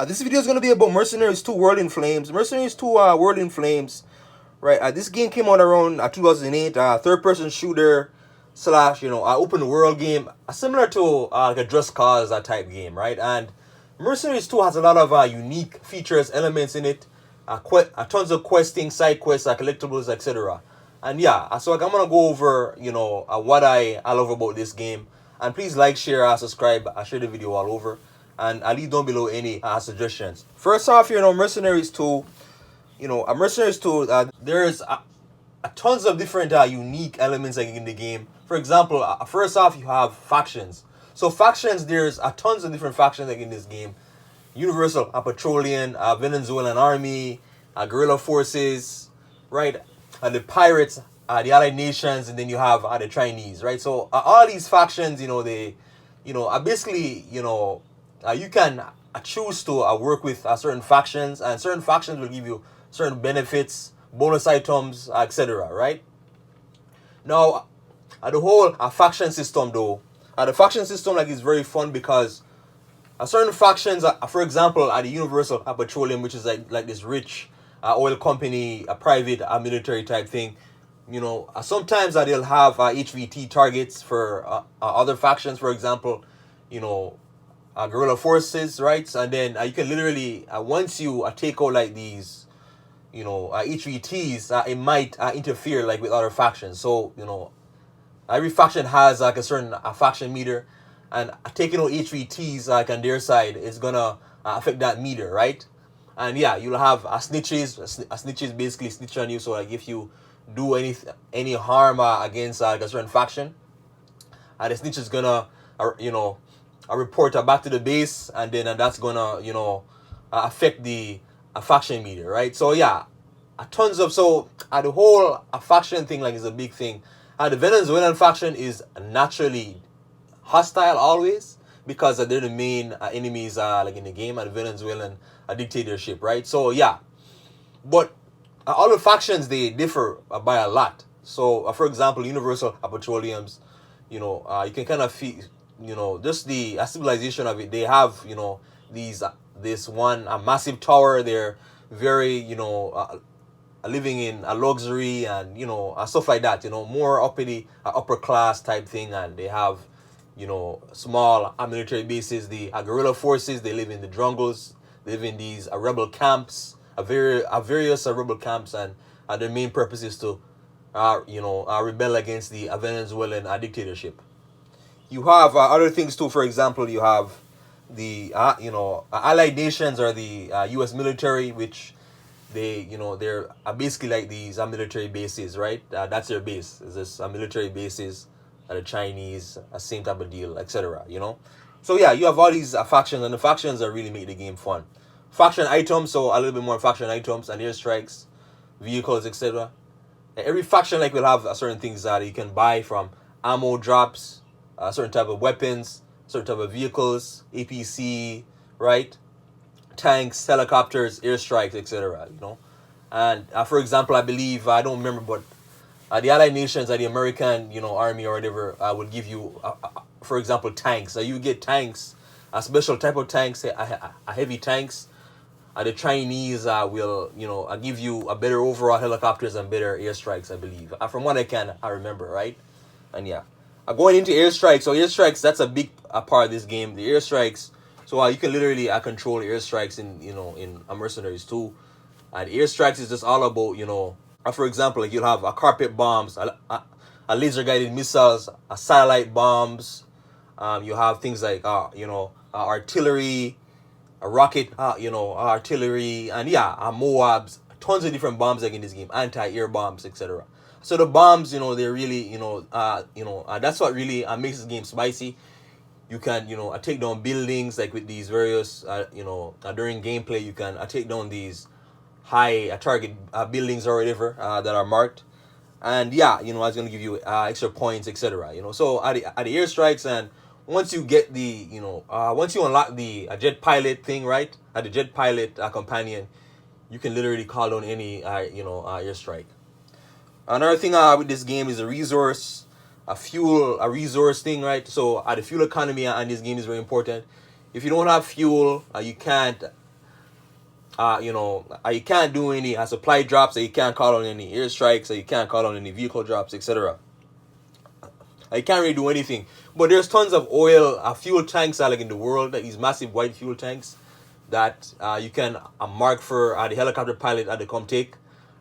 This video is going to be about Mercenaries 2 World in Flames. Mercenaries 2 World in Flames, right? This game came out around 2008. Third-person shooter slash, open world game, similar to like a Just Cause type game, right? And Mercenaries 2 has a lot of unique features, elements in it, tons of questing, side quests, collectibles, etc. And yeah, so like, I'm gonna go over, what I love about this game. And please like, share, subscribe, share the video all over. And I'll leave down below any suggestions. First off, Mercenaries 2, Mercenaries 2, there's tons of different unique elements like in the game. For example, first off, you have factions. So factions, there's tons of different factions like in this game. Universal, Petroleum, Venezuelan Army, guerrilla forces, right? The pirates, the Allied Nations, and then you have the Chinese, right? So all these factions, they, basically, you can choose to work with certain factions, and certain factions will give you certain benefits, bonus items, etc. Right? Now, the whole faction system, though, the faction system is very fun because certain factions, for example, the Universal Petroleum, which is like this rich oil company, a private military type thing. Sometimes they'll have HVT targets for other factions, for example, guerrilla forces, right? And then you can literally, once you take out like these, HVTs, it might interfere like with other factions. So, every faction has like a certain faction meter, and taking out HVTs like on their side is gonna affect that meter, right? And yeah, you'll have snitches. Snitches basically snitch on you. So like if you do any harm against like a certain faction, the snitch is gonna a report back to the base, and then that's gonna affect the faction meter, right? So yeah, tons of the whole faction thing is a big thing. The Venezuelan faction is naturally hostile always because they're the main enemies like in the game, and the Venezuelan dictatorship, right? So yeah, but all the factions, they differ by a lot. So for example, Universal Petroleums, you can kind of feel, just the civilization of it. They have these this one a massive tower. They're very living in a luxury and stuff like that. More uppity, upper class type thing, and they have small military bases. The guerrilla forces, they live in the jungles. They live in these rebel camps, various rebel camps, and their main purpose is to rebel against the Venezuelan dictatorship. You have other things too. For example, you have the Allied Nations, or the U.S. military, which they're basically like these military bases, right? That's their base. Is this military bases, the Chinese, same type of deal, etc. So yeah, you have all these factions, and the factions that really make the game fun. Faction items, so a little bit more faction items and airstrikes, vehicles, etc. Every faction will have certain things that you can buy, from ammo drops, certain type of weapons, certain type of vehicles, APC, right? Tanks, helicopters, airstrikes, etc. And for example, I believe, I don't remember, but the Allied Nations, the American army or whatever, will give you for example, tanks. You get tanks, a special type of tanks, a heavy tanks. The Chinese will give you a better overall helicopters and better airstrikes, I believe, from what I remember, right? And yeah, going into airstrikes. So airstrikes, that's a big part of this game. The airstrikes, so you can literally control airstrikes in Mercenaries 2. The airstrikes is just all about for example, you'll have carpet bombs, a laser guided missiles, satellite bombs. You have things like artillery, a rocket, artillery, and yeah, Moabs, tons of different bombs in this game, anti-air bombs, etc. So the bombs, they're really, that's what really makes this game spicy. You can, take down buildings with these various, during gameplay, you can take down these high target buildings or whatever that are marked, and yeah, it's gonna give you extra points, etc. So at the airstrikes, and once you get the once you unlock the jet pilot thing, right, at the jet pilot companion, you can literally call down any airstrike. Another thing with this game is a resource, a resource thing, right? So the fuel economy on this game is very important. If you don't have fuel, you can't you can't do any supply drops, so you can't call on any airstrikes, so you can't call on any vehicle drops, etc. You can't really do anything. But there's tons of oil, fuel tanks like in the world, these massive white fuel tanks that you can mark for the helicopter pilot at the come take,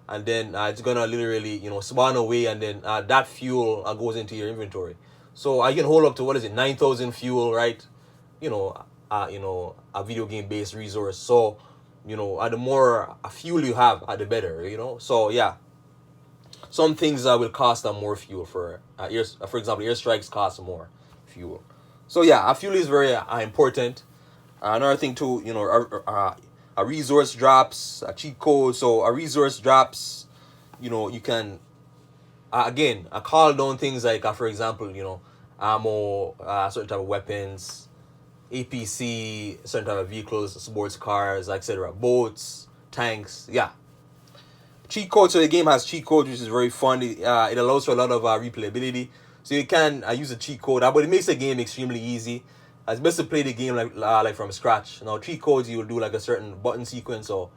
and then it's gonna literally spawn away, and then that fuel goes into your inventory. So you can hold up to, what is it, 9,000 fuel, right? A video game based resource. So the more fuel you have, the better. So yeah, some things will cost more fuel. For example, airstrikes cost more fuel. So yeah, fuel is very important. Another thing too, a resource drops, a cheat code. So a resource drops, you can again call down things like, for example, ammo, certain type of weapons, APC, certain type of vehicles, sports cars, etc., boats, tanks. Yeah, cheat code. So the game has cheat code, which is very fun. It allows for a lot of replayability. So you can use a cheat code, but it makes the game extremely easy. It's best to play the game like from scratch. Now cheat codes, you'll do like a certain button sequence. So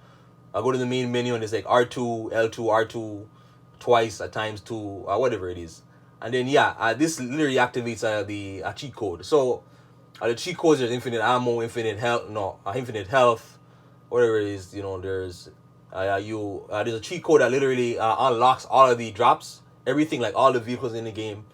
I go to the main menu and it's like R2, L2, R2, twice at times two, whatever it is. And then yeah, this literally activates the cheat code. So the cheat codes, there's infinite ammo, infinite health, whatever it is. There's a cheat code that literally unlocks all of the drops, everything, like all the vehicles in the game.